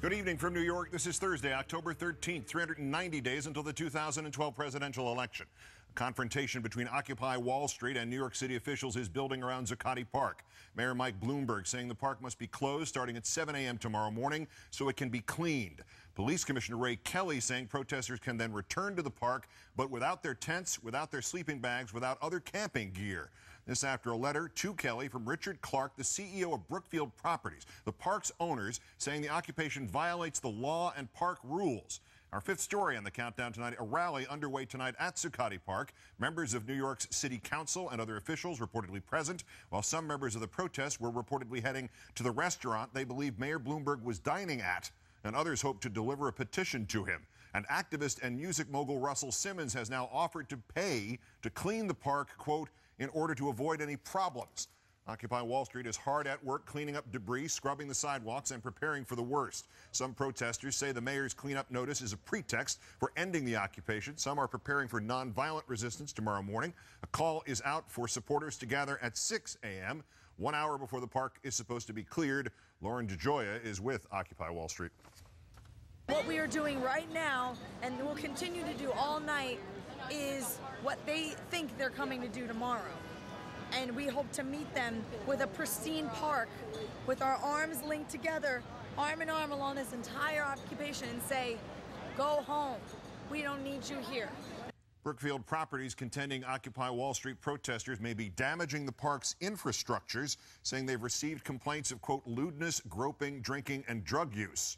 Good evening from New York. This is Thursday, October 13th, 390 days until the 2012 presidential election. A confrontation between Occupy Wall Street and New York City officials is building around Zuccotti Park. Mayor Mike Bloomberg saying the park must be closed starting at 7 a.m. tomorrow morning so it can be cleaned. Police Commissioner Ray Kelly saying protesters can then return to the park, but without their tents, without their sleeping bags, without other camping gear. This after a letter to Kelly from Richard Clark, the CEO of Brookfield Properties, the park's owners, saying the occupation violates the law and park rules. Our fifth story on the countdown tonight, a rally underway tonight at Zuccotti Park. Members of New York's City Council and other officials reportedly present, while some members of the protest were reportedly heading to the restaurant they believe Mayor Bloomberg was dining at, and others hope to deliver a petition to him. And activist and music mogul Russell Simmons has now offered to pay to clean the park, quote, in order to avoid any problems. Occupy Wall Street is hard at work cleaning up debris, scrubbing the sidewalks, and preparing for the worst. Some protesters say the mayor's cleanup notice is a pretext for ending the occupation. Some are preparing for nonviolent resistance tomorrow morning. A call is out for supporters to gather at 6 a.m., 1 hour before the park is supposed to be cleared. Lauren DeGioia is with Occupy Wall Street. What we are doing right now, and will continue to do all night, is what they think they're coming to do tomorrow. And we hope to meet them with a pristine park, with our arms linked together, arm in arm along this entire occupation, and say, go home. We don't need you here. Brookfield Properties contending Occupy Wall Street protesters may be damaging the park's infrastructures, saying they've received complaints of, quote, lewdness, groping, drinking, and drug use.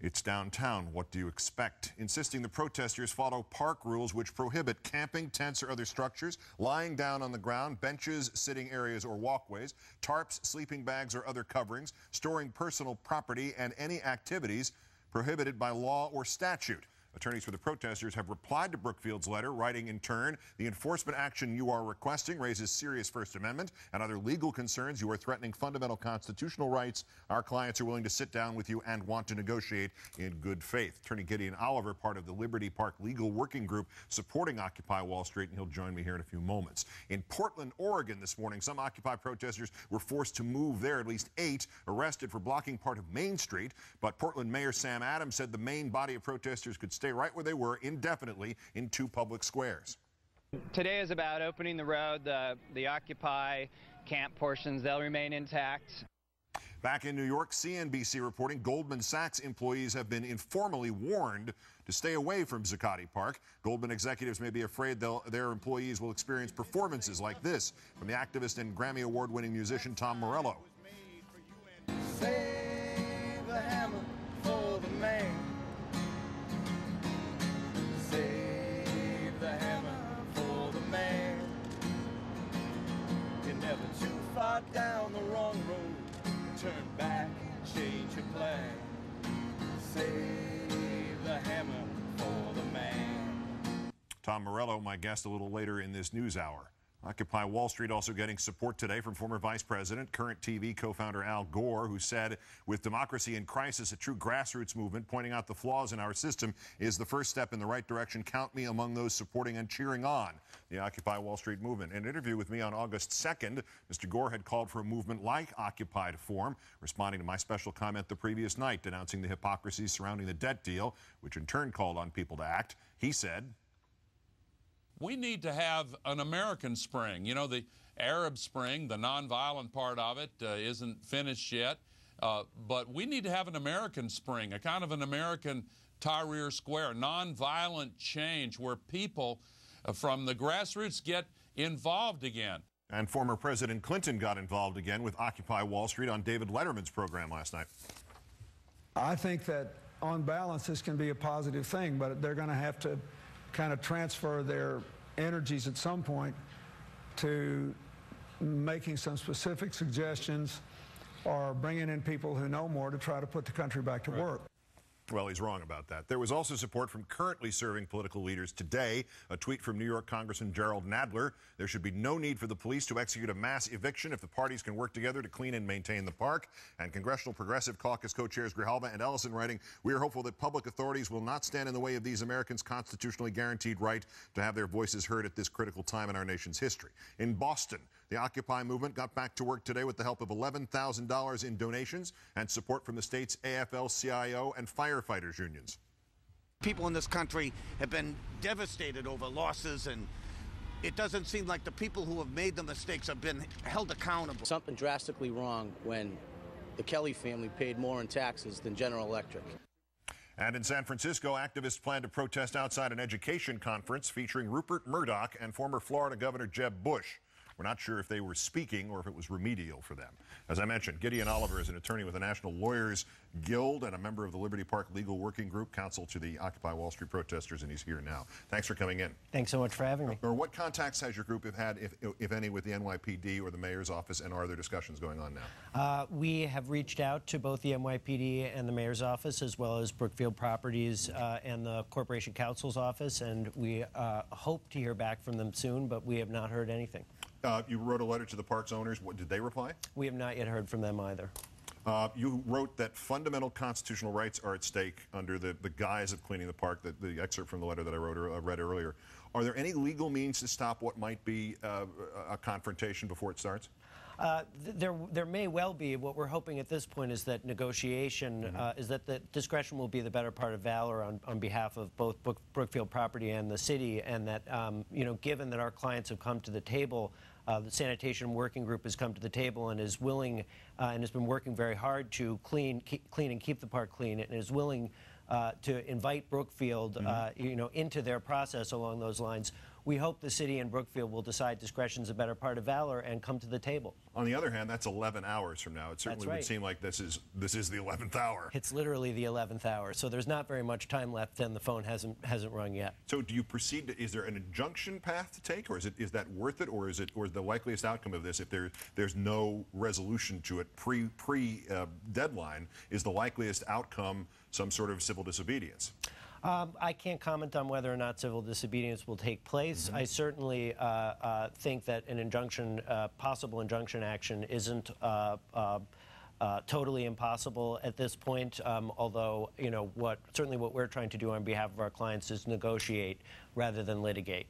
It's downtown. What do you expect? Insisting the protesters follow park rules which prohibit camping, tents, or other structures, lying down on the ground, benches, sitting areas, or walkways, tarps, sleeping bags, or other coverings, storing personal property, and any activities prohibited by law or statute. Attorneys for the protesters have replied to Brookfield's letter, writing in turn, the enforcement action you are requesting raises serious First Amendment and other legal concerns. You are threatening fundamental constitutional rights. Our clients are willing to sit down with you and want to negotiate in good faith. Attorney Gideon Oliver, part of the Liberty Park Legal Working Group supporting Occupy Wall Street, and he'll join me here in a few moments. In Portland, Oregon this morning, some Occupy protesters were forced to move there. At least 8 arrested for blocking part of Main Street. But Portland Mayor Sam Adams said the main body of protesters could stay right where they were indefinitely in 2 public squares. Today is about opening the road. The Occupy camp portions, they'll remain intact. Back in New York, CNBC reporting Goldman Sachs employees have been informally warned to stay away from Zuccotti Park. Goldman executives may be afraid their employees will experience performances like this from the activist and Grammy Award-winning musician Tom Morello. Save the hammer for the man. Save the hammer for the man. You're never too far down the wrong road. Turn back, change your plan. Save the hammer for the man. Tom Morello, my guest a little later in this news hour. Occupy Wall Street also getting support today from former Vice President, current TV co-founder Al Gore, who said, with democracy in crisis, a true grassroots movement pointing out the flaws in our system is the first step in the right direction. Count me among those supporting and cheering on the Occupy Wall Street movement. In an interview with me on August 2nd, Mr. Gore had called for a movement like Occupy to form, responding to my special comment the previous night, denouncing the hypocrisies surrounding the debt deal, which in turn called on people to act. He said, we need to have an American spring. You know, the Arab Spring, the nonviolent part of it, isn't finished yet. But we need to have an American spring, a kind of an American Tahrir Square, nonviolent change where people from the grassroots get involved again. And former President Clinton got involved again with Occupy Wall Street on David Letterman's program last night. I think that on balance this can be a positive thing, but they're going to have to kind of transfer their energies at some point to making some specific suggestions or bringing in people who know more to try to put the country back to work. Well, he's wrong about that. There was also support from currently serving political leaders today. A tweet from New York Congressman Gerald Nadler. There should be no need for the police to execute a mass eviction if the parties can work together to clean and maintain the park. And Congressional Progressive Caucus co-chairs Grijalva and Ellison writing, we are hopeful that public authorities will not stand in the way of these Americans' constitutionally guaranteed right to have their voices heard at this critical time in our nation's history. In Boston, The Occupy movement got back to work today with the help of $11,000 in donations and support from the state's AFL-CIO and firefighters unions. People in this country have been devastated over losses, and it doesn't seem like the people who have made the mistakes have been held accountable. Something drastically wrong when the Kelly family paid more in taxes than General Electric. And in San Francisco, activists plan to protest outside an education conference featuring Rupert Murdoch and former Florida Governor Jeb Bush. We're not sure if they were speaking or if it was remedial for them. As I mentioned, Gideon Oliver is an attorney with the National Lawyers Guild and a member of the Liberty Park Legal Working Group, counsel to the Occupy Wall Street protesters, and he's here now. Thanks for coming in. Thanks so much for having me. Or what contacts has your group had, if any, with the NYPD or the mayor's office, and are there discussions going on now? We have reached out to both the NYPD and the mayor's office, as well as Brookfield Properties and the Corporation Counsel's office, and we hope to hear back from them soon, but we have not heard anything. You wrote a letter to the park's owners. What, did they reply? We have not yet heard from them either. You wrote that fundamental constitutional rights are at stake under the guise of cleaning the park, the excerpt from the letter that I read earlier. Are there any legal means to stop what might be a confrontation before it starts? There may well be. What we're hoping at this point is that negotiation, is that the discretion will be the better part of valor on behalf of both Brookfield Property and the city, and that, you know, given that our clients have come to the table, the sanitation working group has come to the table and is willing and has been working very hard to clean and keep the park clean, and is willing to invite Brookfield, you know, into their process along those lines. We hope the city and Brookfield will decide discretion's a better part of valor and come to the table. On the other hand, that's 11 hours from now. It certainly would seem like this is the 11th hour. It's literally the 11th hour, so there's not very much time left, and the phone hasn't rung yet. So do you proceed to, is there an injunction path to take, or is that worth it, or is the likeliest outcome of this, if there's no resolution to it pre deadline, is the likeliest outcome some sort of civil disobedience? I can't comment on whether or not civil disobedience will take place. I certainly think that an injunction, possible injunction action isn't totally impossible at this point, although, you know, certainly what we're trying to do on behalf of our clients is negotiate rather than litigate.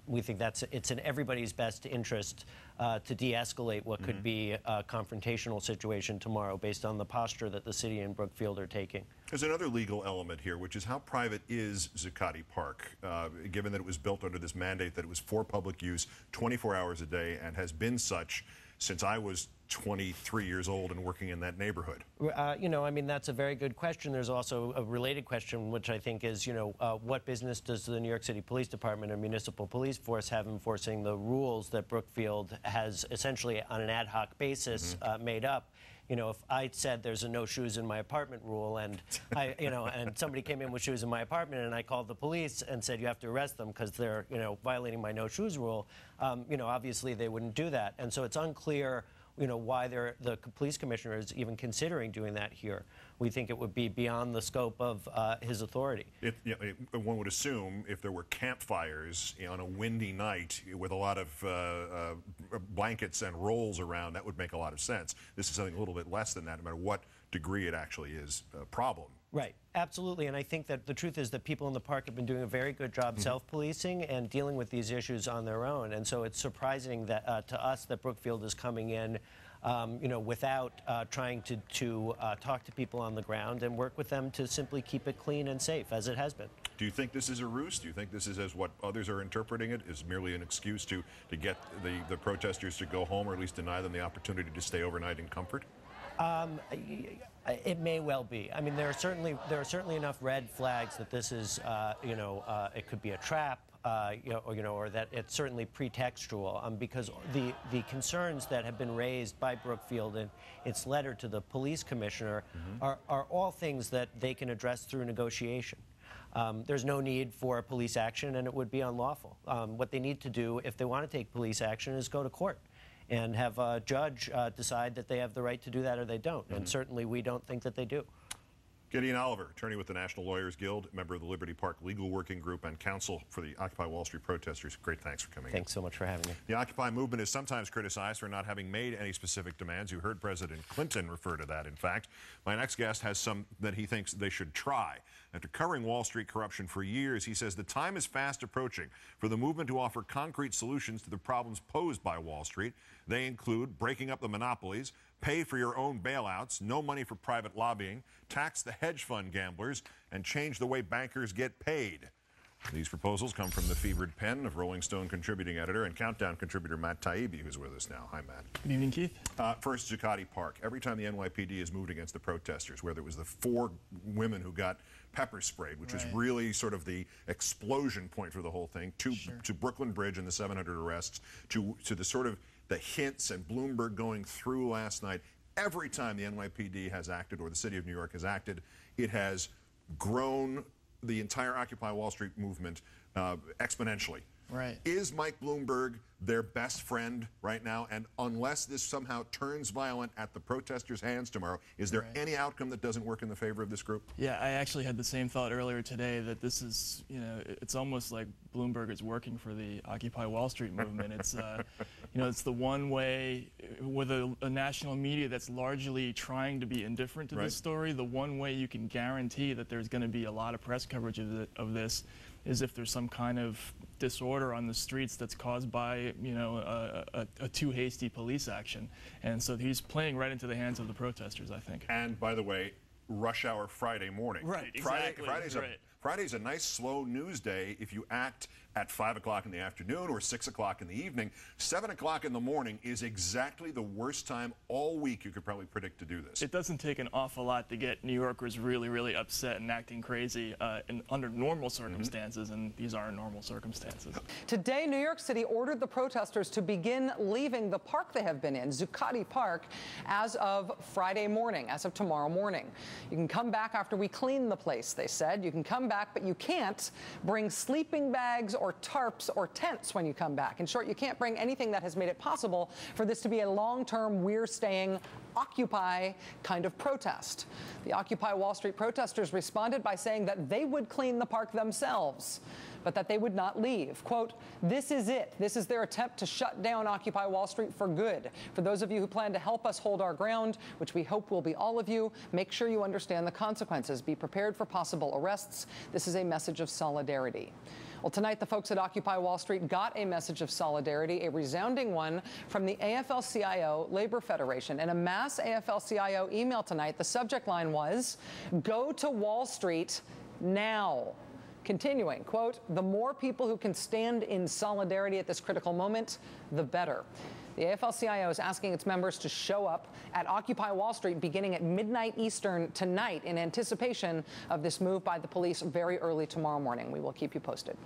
We think it's in everybody's best interest to de-escalate what could be a confrontational situation tomorrow based on the posture that the city and Brookfield are taking. There's another legal element here, which is how private is Zuccotti Park, given that it was built under this mandate that it was for public use 24 hours a day and has been such since I was 23 years old and working in that neighborhood? You know, I mean, that's a very good question. There's also a related question, which I think is, you know, what business does the New York City Police Department and Municipal Police Force have enforcing the rules that Brookfield has essentially on an ad hoc basis made up? You know, if I said there's a no shoes in my apartment rule, and and somebody came in with shoes in my apartment, and I called the police and said you have to arrest them because they're, you know, violating my no shoes rule, you know, obviously they wouldn't do that, and so it's unclear, you know, why the police commissioner is even considering doing that here. We think it would be beyond the scope of his authority. One would assume if there were campfires on a windy night with a lot of blankets and rolls around, that would make a lot of sense. This is something a little bit less than that, no matter what degree it actually is a problem. Right, absolutely, and I think that the truth is that people in the park have been doing a very good job self-policing and dealing with these issues on their own, and so it's surprising that to us that Brookfield is coming in, you know, without trying to talk to people on the ground and work with them to simply keep it clean and safe, as it has been. Do you think this is a ruse? Do you think this is, as what others are interpreting it, is merely an excuse to get the protesters to go home, or at least deny them the opportunity to stay overnight in comfort? It may well be. I mean, there are certainly enough red flags that this is, you know, it could be a trap, or that it's certainly pretextual, because the concerns that have been raised by Brookfield in its letter to the police commissioner are all things that they can address through negotiation. There's no need for police action, and it would be unlawful. What they need to do, if they want to take police action, is go to court and have a judge decide that they have the right to do that or they don't. And certainly we don't think that they do. Gideon Oliver, attorney with the National Lawyers Guild, member of the Liberty Park Legal Working Group, and counsel for the Occupy Wall Street protesters. Great, thanks for coming in. Thanks so much for having me. The Occupy movement is sometimes criticized for not having made any specific demands. You heard President Clinton refer to that, in fact. My next guest has some that he thinks they should try. After covering Wall Street corruption for years, he says the time is fast approaching for the movement to offer concrete solutions to the problems posed by Wall Street. They include breaking up the monopolies, pay for your own bailouts, no money for private lobbying, tax the hedge fund gamblers, and change the way bankers get paid. These proposals come from the fevered pen of Rolling Stone contributing editor and Countdown contributor Matt Taibbi, who's with us now. Hi, Matt. Good evening, Keith. First, Zuccotti Park. Every time the NYPD has moved against the protesters, whether it was the 4 women who got pepper sprayed, which was really sort of the explosion point for the whole thing, to Brooklyn Bridge and the 700 arrests, to the sort of the hints and Bloomberg going through last night, every time the NYPD has acted or the city of New York has acted, it has grown the entire Occupy Wall Street movement exponentially. Right. Is Mike Bloomberg their best friend right now? And unless this somehow turns violent at the protesters' hands tomorrow, is there any outcome that doesn't work in the favor of this group? Yeah, I actually had the same thought earlier today that this is, it's almost like Bloomberg is working for the Occupy Wall Street movement. It's, it's the one way with a national media that's largely trying to be indifferent to this story. The one way you can guarantee that there's going to be a lot of press coverage of this is if there's some kind of disorder on the streets that's caused by, a too hasty police action. And so he's playing right into the hands of the protesters, I think. And by the way, rush hour Friday morning. Right, exactly. Friday's a nice slow news day if you act at 5 o'clock in the afternoon or 6 o'clock in the evening. 7 o'clock in the morning is exactly the worst time all week you could probably predict to do this. It doesn't take an awful lot to get New Yorkers really, really upset and acting crazy under normal circumstances, and these aren't normal circumstances. Today, New York City ordered the protesters to begin leaving the park they have been in, Zuccotti Park, as of Friday morning, as of tomorrow morning. You can come back after we clean the place, they said. You can come back, but you can't bring sleeping bags or tarps or tents when you come back. In short, you can't bring anything that has made it possible for this to be a long-term, we're staying, Occupy kind of protest. The Occupy Wall Street protesters responded by saying that they would clean the park themselves, but that they would not leave. Quote, this is it. This is their attempt to shut down Occupy Wall Street for good. For those of you who plan to help us hold our ground, which we hope will be all of you, make sure you understand the consequences. Be prepared for possible arrests. This is a message of solidarity. Well, tonight, the folks at Occupy Wall Street got a message of solidarity, a resounding one from the AFL-CIO Labor Federation. In a mass AFL-CIO email tonight, the subject line was, go to Wall Street now. Continuing, quote, the more people who can stand in solidarity at this critical moment, the better. The AFL-CIO is asking its members to show up at Occupy Wall Street beginning at midnight Eastern tonight in anticipation of this move by the police very early tomorrow morning. We will keep you posted.